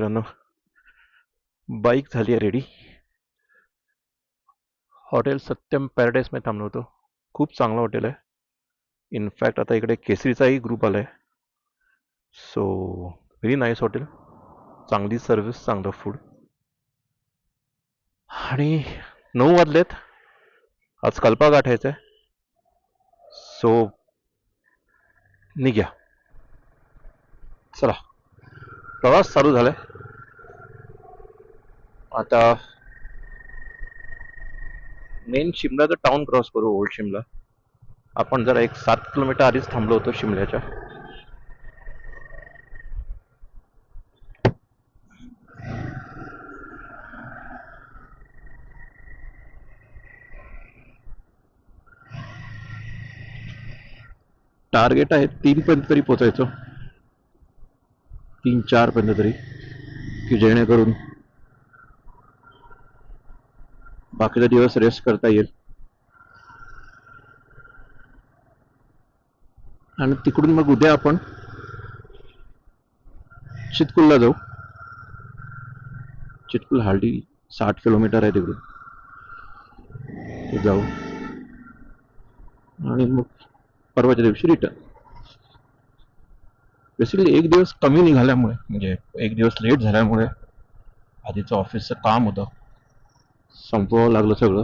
मित्रांनो, बाईक झाली आहे रेडी. हॉटेल सत्यम पॅराडाईस मध्ये थांबलो होतो. खूप चांगलं हॉटेल आहे. इनफॅक्ट आता इकडे केसरीचाही ग्रुप आलाय. So very nice hotel. चांगली सर्व्हिस, चांगलं फूड. आणि 9 वाजलेत. आज कल्पा गाठायचं आहे. सो निघ्या. चला, प्रवास चालू झालाय. आता मेन शिमलाचं टाउन क्रॉस करू, ओल्ड शिमला. आपण जरा एक 7 किलोमीटर आधीच थांबलो होतो शिमल्याच्या. टार्गेट आहे 3 पर्यंत तरी पोचायचं. 3-4 पर्यंत तरी, की जेणेकरून बाकीचा दिवस रेस्ट करता येईल. आणि तिकडून मग उद्या आपण चितकुलला जाऊ. चितकुल हार्डली 60 किलोमीटर आहे तिकडून. ते जाऊ आणि मग परवाच्या दिवशी रिटर्न. बेसिकली एक दिवस कमी निघाल्यामुळे, म्हणजे एक दिवस लेट झाल्यामुळे, आधीचं ऑफिसचं काम होतं, संपवावं लागलं सगळं.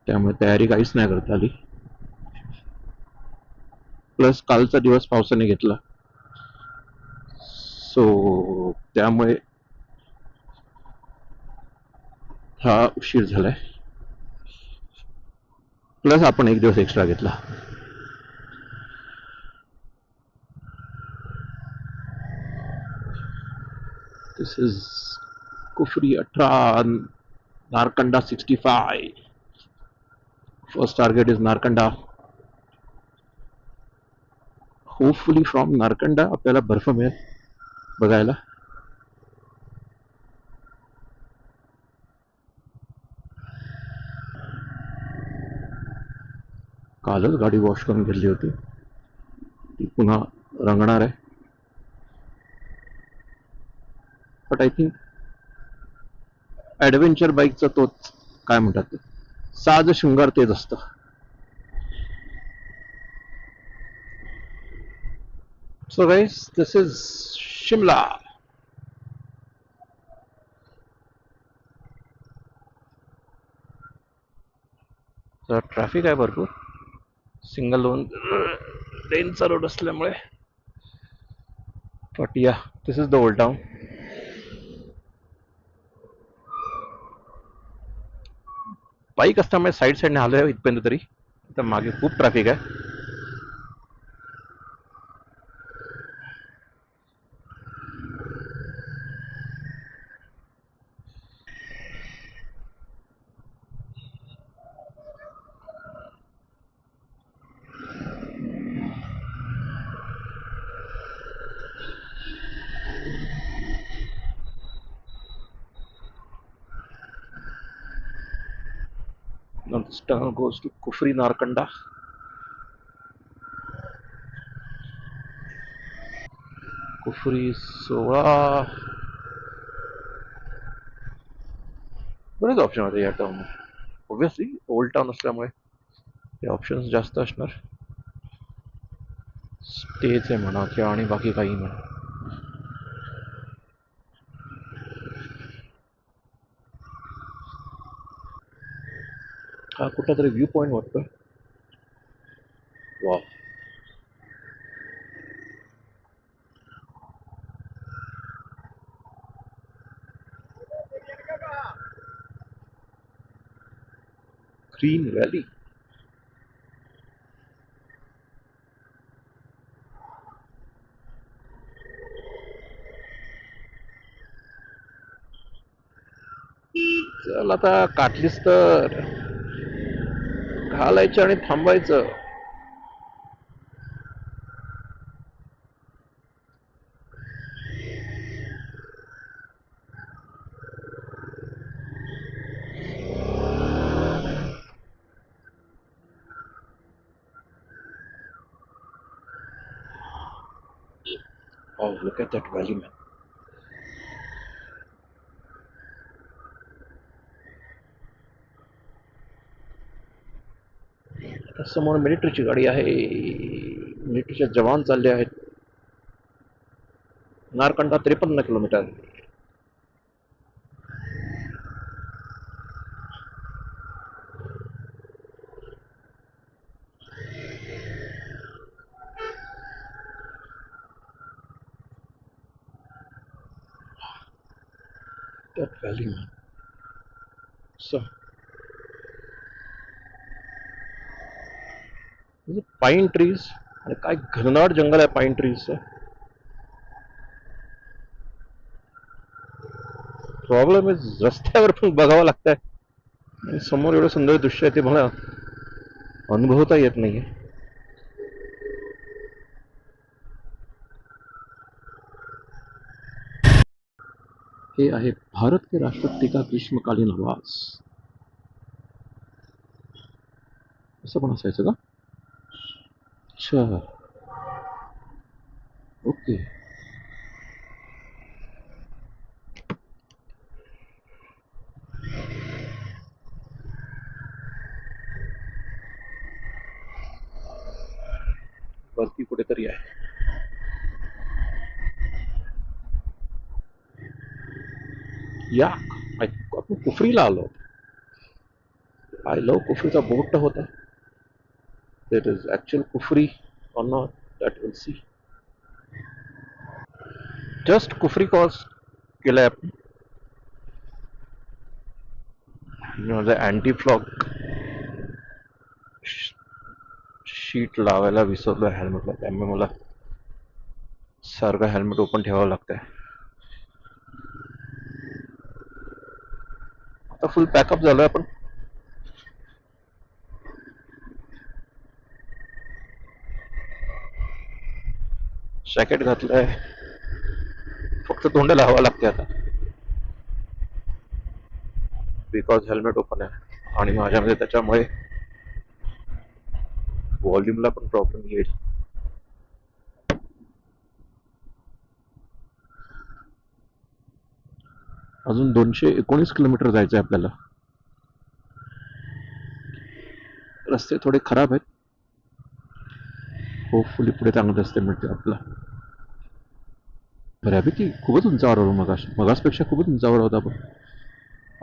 त्यामुळे तयारी काहीच नाही करता आली. प्लस कालचा दिवस पावसाने घेतला. सो त्यामुळे हा उशीर झालाय. प्लस आपण एक दिवस एक्स्ट्रा घेतला. This is Kufri 18, Narkanda 65. First target is Narkanda. Hopefully from Narkanda आपल्याला बर्फ मिळेल बघायला. कालच गाडी वॉश करून घेतली होती, ती पुन्हा रंगणार आहे. बट आय थिंक ॲडव्हेंचर बाईकचा तोच, काय म्हणतात ते, साज शृंगार तेच असतं. So guys, this is Shimla. तर ट्रॅफिक आहे भरपूर. सिंगल लोन लेनचा रोड असल्यामुळे. But yeah, this is the old town. Bike असल्यामुळे साईड साईडने आलोय इथपर्यंत तरी. तर मागे खूप ट्रॅफिक आहे. Now this tunnel goes to Kufri Narkanda. Kufri 16. बरेच ऑप्शन होते या टाउन. ऑब्विसली ओल्ड टाउन असल्यामुळे ते ऑप्शन्स जास्त असणार. स्टेच आहे म्हणा किंवा आणि बाकी काही म्हणा. हा कुठला तरी व्ह्यू पॉइंट वाटतोय. वा, ग्रीन व्हॅली. चल आता काटलीस तर घालायचं आणि थांबायचं. Oh, look at that valley, man. समोर मिलिटरीची गाडी आहे. मिलिटरीचे जवान चालले आहेत. Narkanda 53 kilometre. That valley, man. So, pine trees आणि काय घनदाट जंगल आहे पाईन ट्रीजचं. प्रॉब्लेम इज रस्त्यावर पण बघावं लागतंय आणि समोर एवढं सुंदर दृश्य आहे ते मला अनुभवता येत नाहीये. हे आहे भारत के राष्ट्रपति का ग्रीष्मकालीन आवास. असं पण असायचं का? अच्छा, ओके. वरती कुठेतरी आहे. या आपण कुफरीला आलो. आय लव्ह कुफरीचा बोट होता. देट is actual Kufri or not, that will see. Just Kufri cross केलाय आपण. माझं अँटी फ्लॉग शीट लावायला विसरलो हेल्मेटला, त्यामुळे मला सारखं हेल्मेट ओपन ठेवावं लागतंय. आता फुल पॅकअप झालोय आपण. जॅकेट घातलंय, फक्त तोंड लावावं लागते आता बिकॉज हेल्मेट ओपन आहे आणि माझ्यामध्ये त्याच्यामुळे व्हॉल्यूमला पण प्रॉब्लेम येईल. अजून 219 किलोमीटर जायचं आहे आपल्याला. रस्ते थोडे खराब आहेत. होपफुली पुढे चांगले रस्ते मिळतील आपल्याला. बऱ्यापैकी खूपच उंचावर आलो. मगासपेक्षा खूपच उंचावर आहोत आपण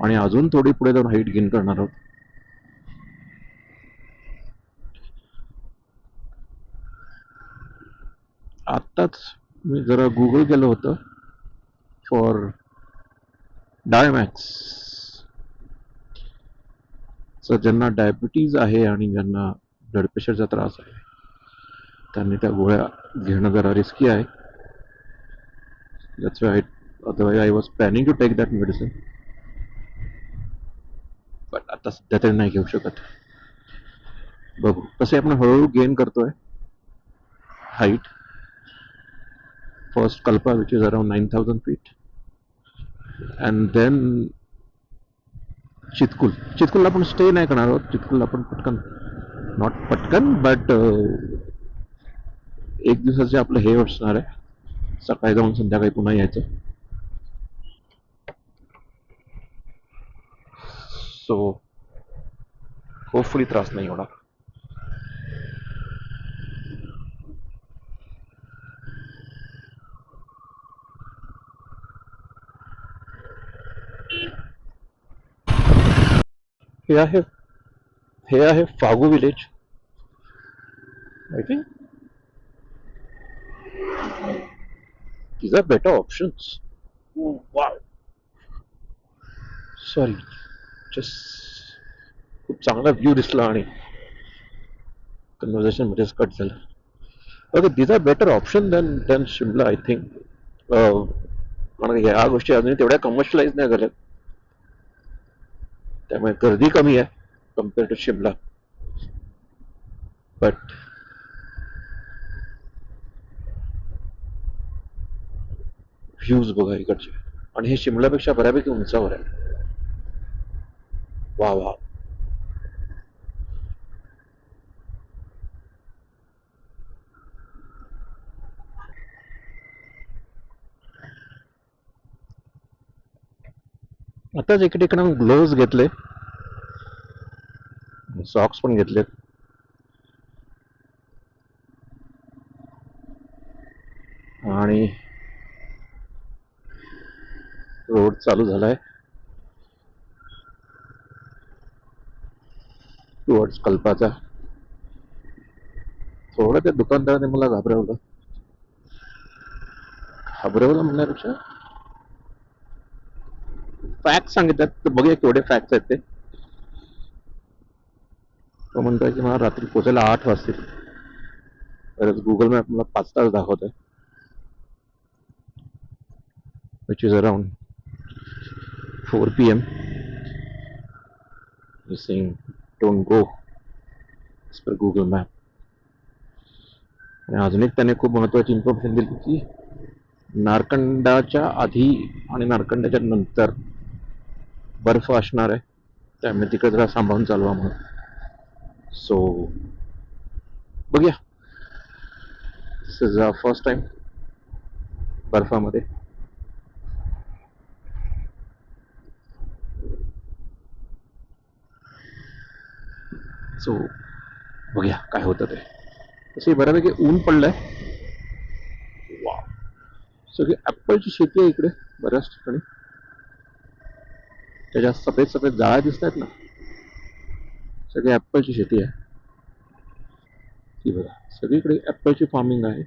आणि अजून थोडी पुढे जाऊन हाईट गेन करणार आहोत. आत्ताच मी जरा गुगल केलं होतं फॉर डायमॅक्स. ज्यांना डायबिटीज आहे आणि ज्यांना ब्लड प्रेशरचा त्रास आहे त्यांनी त्या गोळ्या घेणं जरा रिस्की आहे. That's why otherwise I was planning to take that medicine. But आता सध्या तरी नाही घेऊ शकत. बघू तसे आपण हळूहळू गेन करतोय height. First Kalpa which is around 9,000 feet and then चितकुलला पण स्टे नाही करणार आहोत. चितकुलला पण पटकन, नॉट पटकन बट एक दिवसाचे आपलं हे असणार आहे. सकाळी जाऊन संध्याकाळी पुन्हा यायचं. सो होपफुली त्रास नाही होणार. हे आहे Fagu village. I think these are better options. Oh, wow. Sorry, just खूप चांगला व्ह्यू दिसला आणि कन्व्हर्सेशन मध्येच कट झालं. Okay, these are better option than Shimla I think. कारण ह्या गोष्टी अजूनही तेवढ्या कमर्शियलाइज नाही झाल्या, त्यामुळे गर्दी कमी आहे compare to Shimla. But views बघा इकडचे, आणि हे शिमलापेक्षा बऱ्यापैकी उंचावर आहे. वा वा. आताच इकडे ग्लोव्ज घेतले, सॉक्स पण घेतलेत. आणि रोड चालू झालाय टुवर्ड्स कल्पाचा. थोडं त्या दुकानदाराने मला घाबरवलं म्हणण्यापेक्षा फॅक्ट सांगितल्यात, तर बघूया केवढे फॅक्ट्स आहेत ते. तो म्हणतोय की मला रात्री पोचायला 8 वाजतील, तर गुगल मॅप मला 5 तास दाखवतोय, which is around 4 PM. saying don't go as per Google map. आणि अजून एक त्याने खूप महत्वाची इन्फॉर्मेशन दिली की नारकंडाच्या आधी आणि नारकंडाच्या नंतर बर्फ असणार आहे, त्यामुळे तिकडे जरा सांभाळून चालवा म्हणून. सो बघूया, दिस इज फर्स्ट टाइम बर्फामध्ये. सो बघूया काय होतं ते. तसे बऱ्यापैकी ऊन पडलंय. वा, सगळी ऍपलची शेती आहे इकडे बऱ्याच ठिकाणी. त्याच्या सफेद सफेद जाळ्या दिसत आहेत ना, सगळी ऍपलची शेती आहे. ती बघा, सगळीकडे ऍपलची फार्मिंग आहे.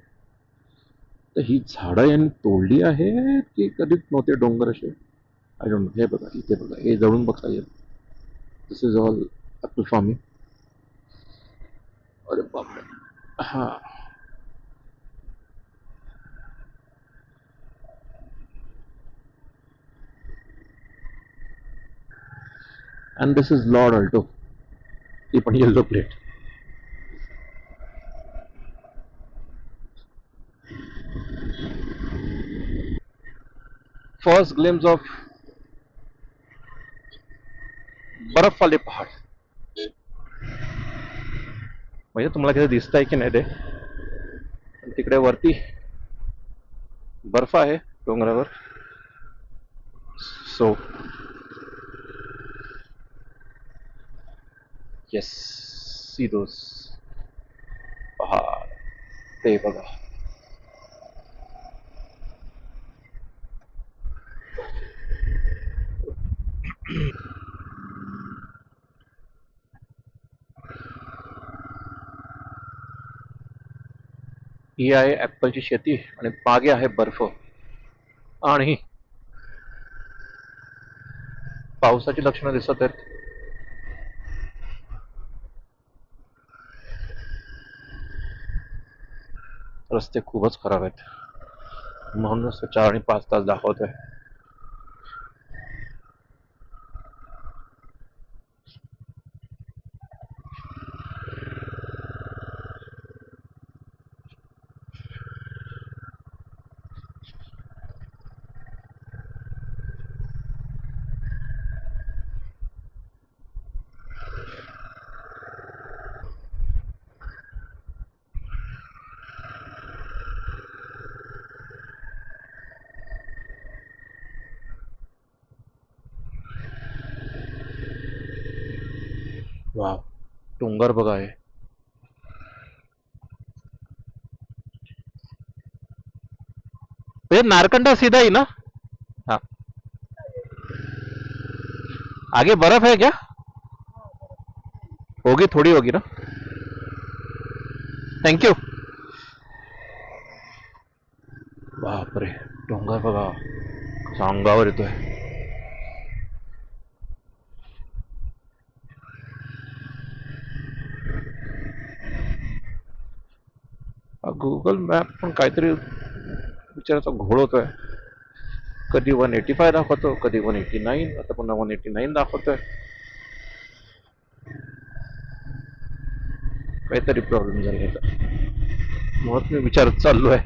तर ही झाडं यांनी तोडली आहेत की कधीच नव्हते डोंगर असे, आय डोंट नो. हे बघा, इथे बघा, हे जळून बघता येईल. दिस इज ऑल ऍपल फार्मिंग. अरे बापरे. हा, and this is Lord Alto, ती पण yellow plate. First glimpse of बर्फ वाले पहाड. म्हणजे तुम्हाला किती दिसत आहे की नाही ते, तिकडे वरती बर्फ आहे डोंगरावर. सो येस, सी दोस पहाड, ते बघा. ही आहे ऍपलची शेती आणि मागे आहे बर्फ आणि पावसाची लक्षणं दिसत आहेत. रस्ते खूपच खराब आहेत, म्हणूनच 4 आणि 5 तास दाखवतोय. वा, डोंगर बघा आहे. ये नारकंडा सीधा ही ना. हाँ, आगे बर्फ है क्या? होगी, थोड़ी होगी ना. Thank you. बापरे, डोंगर बघा कसा अंगावर येतोय. गुगल मॅप पण काहीतरी विचाराचा घोळ होतोय. कधी 185 दाखवतो, कधी 189, आता पुन्हा 189 दाखवतोय. काहीतरी प्रॉब्लेम झाला होता, म्हणून मी विचारत चाललोय.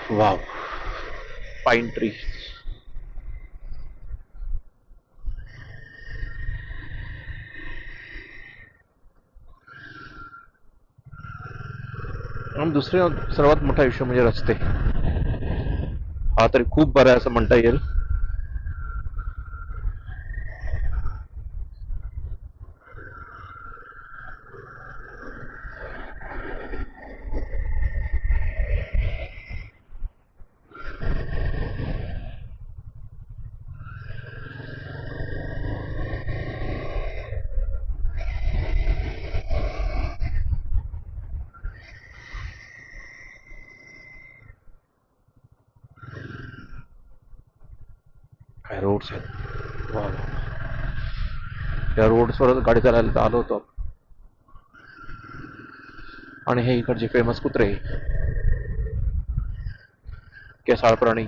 वाव, पाईन ट्री. आणि दुसरे सर्वात मोठा इश्यू म्हणजे रस्ते. हा तरी खूप बरा आहे असं म्हणता येईल. काय रोड्स आहेत, वा वा. त्या रोड्सवरच गाडी चालायला आलो होतो. आणि हे इकडचे फेमस कुत्रे, केसाळ प्राणी.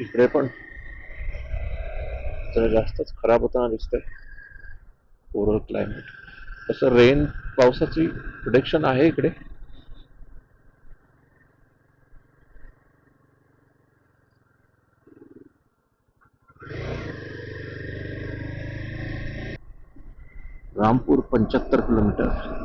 इकडे पण जरा जास्तच खराब होताना दिसतंय ओव्हरऑल क्लायमेट. तसं पावसाची प्रिडिक्शन आहे इकडे. रामपूर 75 किलोमीटर.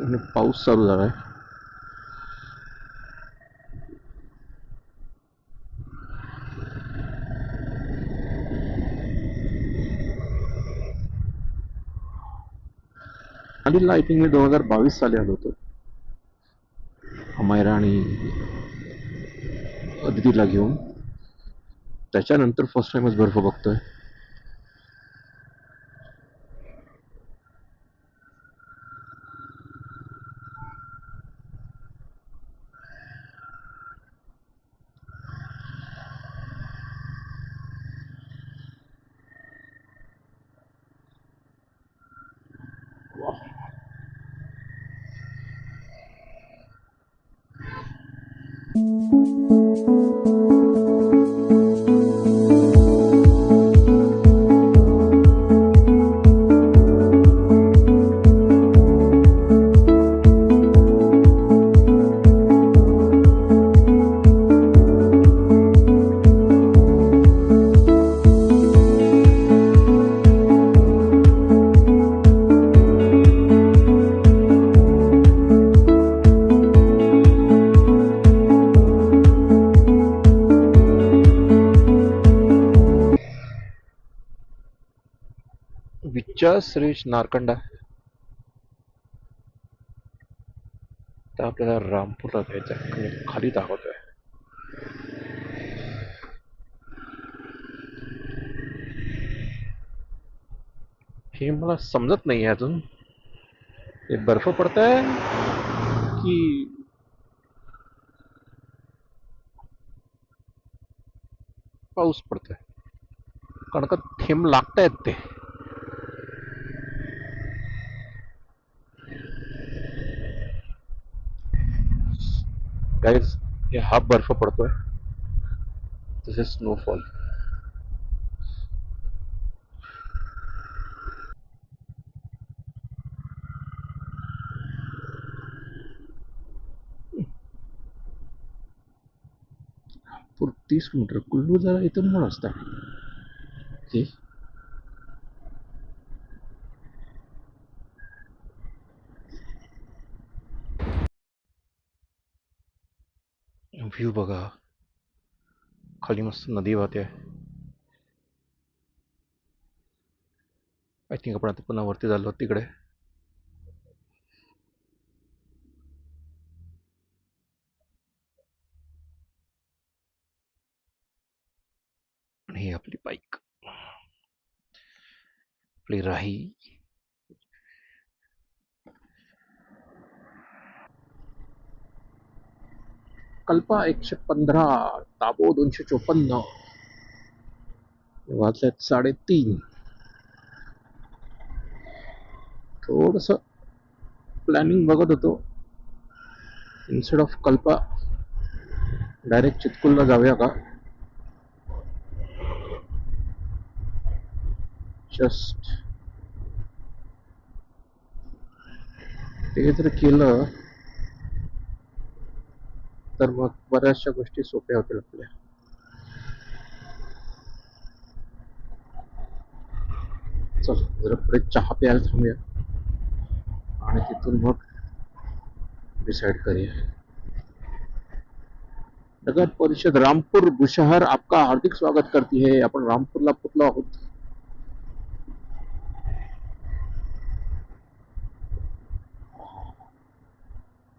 आणि पाऊस चालू झालाय. आणि आय थिंक मी 2022 साली आलो होतो हमायरा आणि अदितीला घेऊन. त्याच्यानंतर फर्स्ट टाइमच बर्फ बघतोय. Just reach Narkanda. तर आपल्याला रामपूरला जायचं आहे आणि खाली दाखवतोय. हे मला समजत नाही अजून. ते बर्फ पडतंय की पाऊस पडतोय, कारण का थेंब लागतायत ते. गाईज, हे हाफ बर्फ पडतोय, तसेच स्नोफॉल. पूर 30 किलोमीटर कुल्लू जरा इथून म्हणून असता ते. व्ह्यू बघा, खाली मस्त नदी वाहते. आय थिंक आपण आता पुन्हा वरती झालो तिकडे. आणि ही आपली बाईक. आपली राही. कल्पा 115, ताबो 254, वाजलेत 3:30. थोडस प्लॅनिंग बघत होतो, इन्स्टेड ऑफ कल्पा डायरेक्ट चितकुलला जाऊया का. जस्ट ते जर केलं तर मग बऱ्याचशा गोष्टी सोप्या होतील आपल्या. चल जरा पुढे चहा प्यायला थांबूया आणि तिथून मग डिसाइड करूया. नगर परिषद रामपुर बुशहर आपका हार्दिक स्वागत करती है. आपण रामपूरला पोचलो आहोत.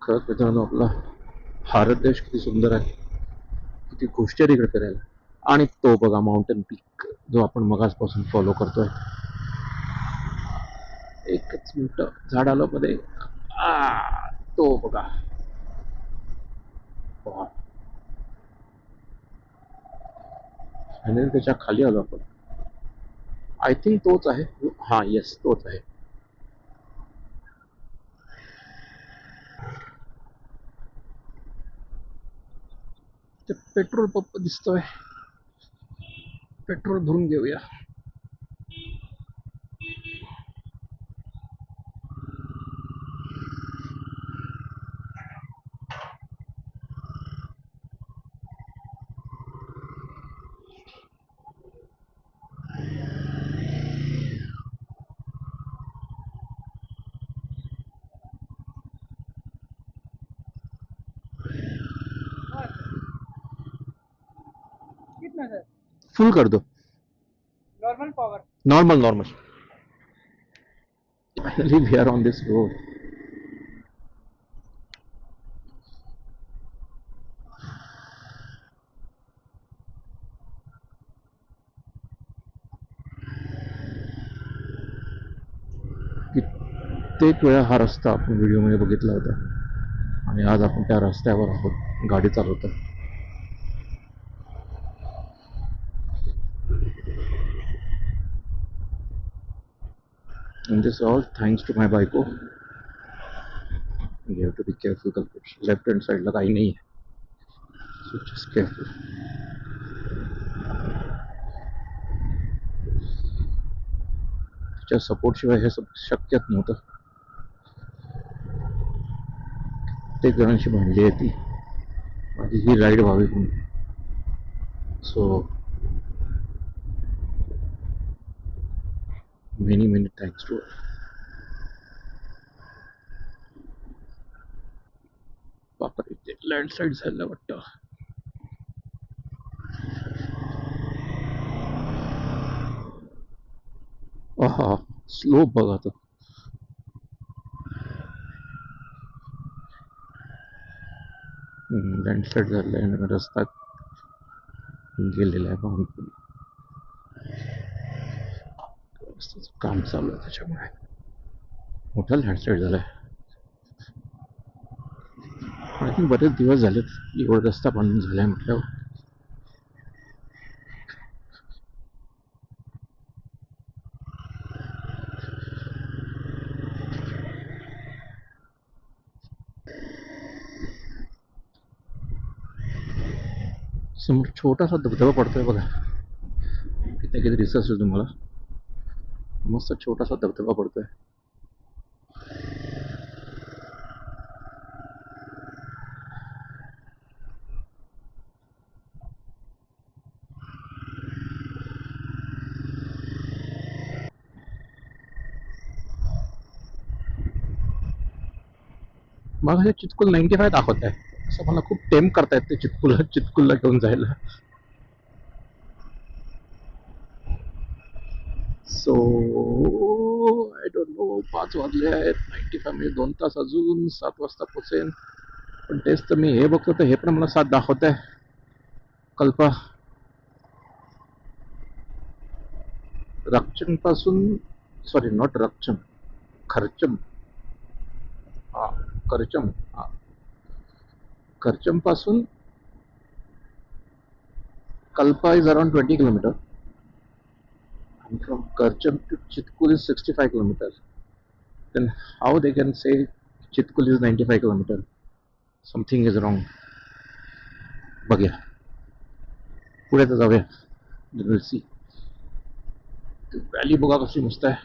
खरंच मित्रांनो, आपला भारत देश किती सुंदर आहे, किती गोष्टी तिकडे करायला. आणि तो बघा माउंटेन पीक जो आपण मगासपासून फॉलो करतोय. एकच मिनिट, झाड आलं मध्ये. तो बघा. आणि त्याच्या खाली आलो आपण. आय थिंक तोच आहे. हा येस, तोच आहे. ते पेट्रोल पंप दिसतोय, पेट्रोल भरून घेऊया. फुल कर दो. Normal power. Normal normal. Finally we are on this road. कित्येक वेळा हा रस्ता आपण व्हिडिओमध्ये बघितला होता आणि आज आपण त्या रस्त्यावर आहोत गाडी चालवतो. And this all thanks to my बायको. You have to be careful. Left hand साइडला काही नाही आहे, सो जस्ट केअरफुल. तिच्या सपोर्ट शिवाय हे शक्यच नव्हतं. ते जणांशी भांडली आहे ती माझी ही राईड व्हावी म्हणून. So many many thanks to. बापरे, ते लँडस्लाईड झालं वाटतं. हा स्लोप बघा तो. लँडस्लाईड झालेला आहे आणि रस्ता गेलेला आहे पाहून. रस्त्याचं काम चालू आहे त्याच्यामुळे मोठा लँडस्लाईड झालाय. आय थिंक बरेच दिवस झालेत एवढा रस्ता बांधून झालाय म्हटल्यावर. समोर छोटासा धबधबा पडतोय बघा. इथे किती दिसत असेल तुम्हाला. मस्त छोटासा धबधबा पडतोय. मग हे चितकुल 95 दाखवत आहे. असं मला खूप टेम करतायत ते चितकुलला घेऊन जायला. So I don't know. 5 वाजले आहेत. 95 म्हणजे 2 तास अजून 7 वाजता पोचेन. पण तेच तर मी हे बघतो तर हे पण मला 7 दाखवत आहे. कल्पा राक्षण पासून सॉरी, नॉट रक्चम, खर्चम. हा, करचम. हा, करचम पासून Kalpa is around 20 kilometre, and from Karcham to Chitkul is 65 kilometers. Then how they can say Chitkul is 95 kilometers? Something is wrong. बघूया, पुढे तर जाऊया. Will see. व्हॅली बघा कशी मस्त आहे.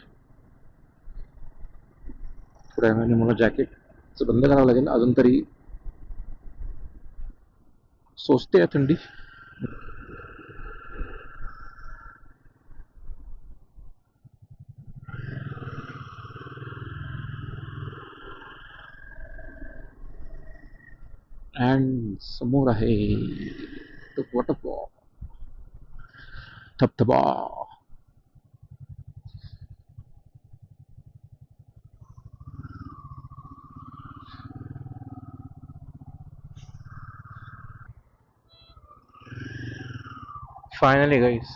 थोड्या वेळाने मला जॅकेटचं बंद करावं लागेल, अजून तरी सोचते आहे थंडी. अँड समोर आहे तो वॉटरफॉल, धबधबा. फायनली गाईस,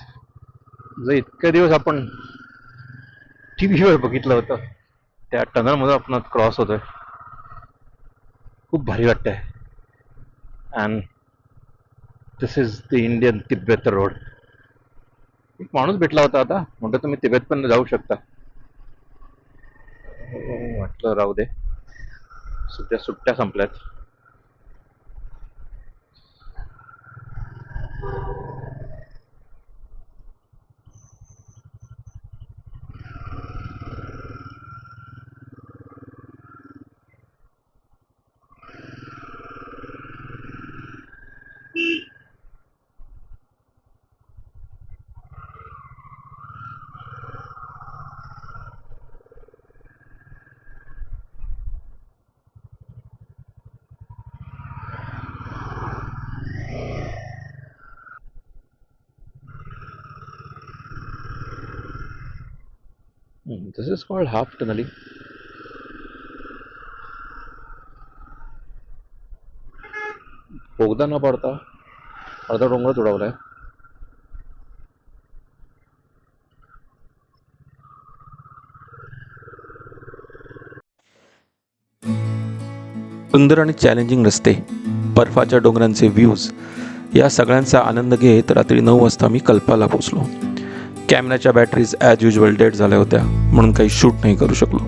जर इतके दिवस आपण टी व्हीवर बघितलं होतं त्या टनलमध्ये आपण क्रॉस होतोय, खूप भारी वाटतंय. And this is the Indian Tibet road. एक माणूस भेटला होता आता, म्हणतो तुम्ही तिबेट पण जाऊ शकता. म्हटलं राहू दे, सध्या सुट्ट्या संपल्यात. दिस इज कॉल्ड हाफ टनलिंग. बोगदा न पडता अर्धा डोंगर उडवलाय. सुंदर आणि चॅलेंजिंग रस्ते, बर्फाच्या डोंगरांचे व्ह्यूज, या सगळ्यांचा आनंद घेत रात्री 9 वाजता मी कल्पाला पोचलो. कॅमेराच्या बॅटरीज ॲज युजल डेड झाल्या होत्या, म्हणून काही शूट नाही करू शकलो.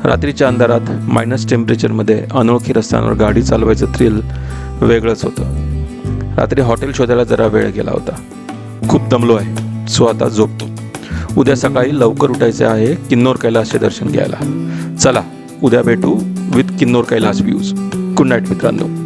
रात्रीच्या अंधारात मायनस टेम्परेचरमध्ये अनोळखी रस्त्यांवर गाडी चालवायचं थ्रिल वेगळंच होतं. रात्री हॉटेल शोधायला जरा वेळ गेला होता. खूप दमलो आहे, सो आता झोपतो. उद्या सकाळी लवकर उठायचे आहे किन्नौर कैलासचे दर्शन घ्यायला. चला, उद्या भेटू with Kinnaur Kailash views. Good night मित्रांनो.